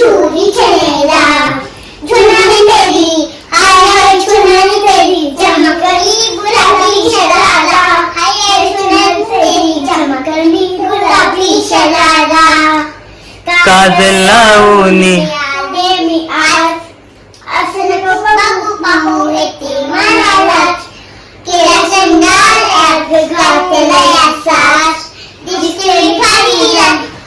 चोरी चलेला चुनरी तेरी हाय चुनरी तेरी चमकली गुलाबी शरारा हाय चुनरी तेरी चमकली गुलाबी शरारा काजल लावूनी आले मी आज असं नको बघू पाहू येते मनालाच केला चंदाल घातला यासास दिसते खाली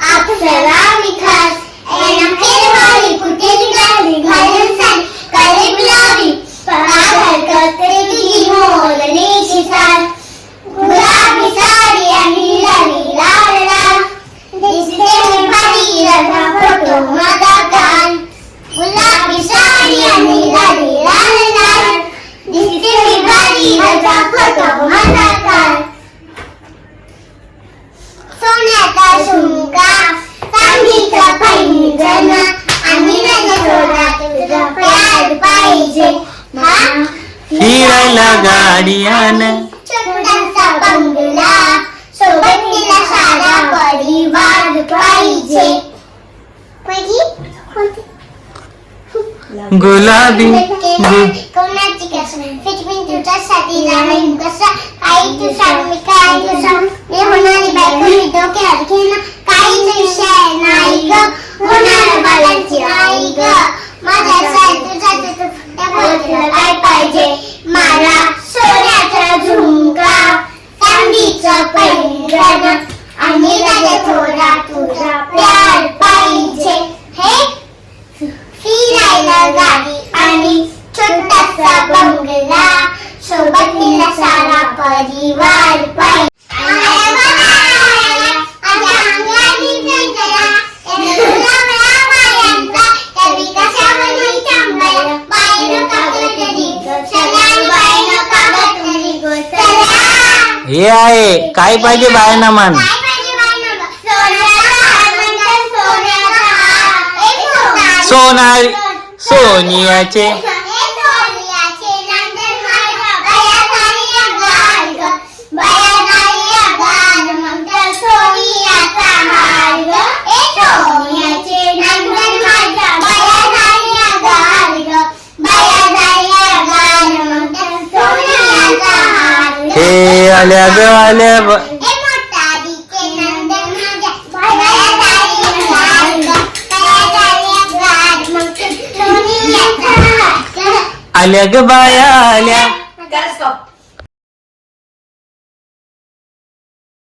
अप्सरा विकास एना केरवाली कुठे निघाली घालून सांग काळे गुलाबी पागल करते तुझी मोरनीची साल गुलाबी साडी आणि लाली लाल लाल दिसते भारी रंगा फोटो माझा कान गुलाबी साडी आणि लाली लाल लाल दिसते भारी रंगा फोटो माझा कान सोन्याचा झुमका चांदीचा पैंजण आणि माझ्या डोळ्यात तुझा प्यार पाहिजे फिरायला गाडी आण छोटासा बंगला सोबत तिला सारा परिवार पाहिजे गुलाबी कोणाची कसं फिटविन तुझ्यासाठी राहील कसं काही तू सांग मी काय तू सांग मी होणारी बायको मी डोक्यावर घेणं काहीच विषय नाही ग होणार बाळांची आई ग माझ्यासाठी तुझ्या तुला काय पाहिजे मला सोन्याचा झुमका चांदीचं पैंजण आणि माझ्या थोडा तुझा प्यार पाहिजे हे फिरायला गाडी आणि छोटासा बंगला सोबत तिला सारा परिवार पाहिजे हे आहे काय पाहिजे बायांना मान सोनारी सोनियाचे हे आल्या ग आल्या आल्या ग बाया आल्या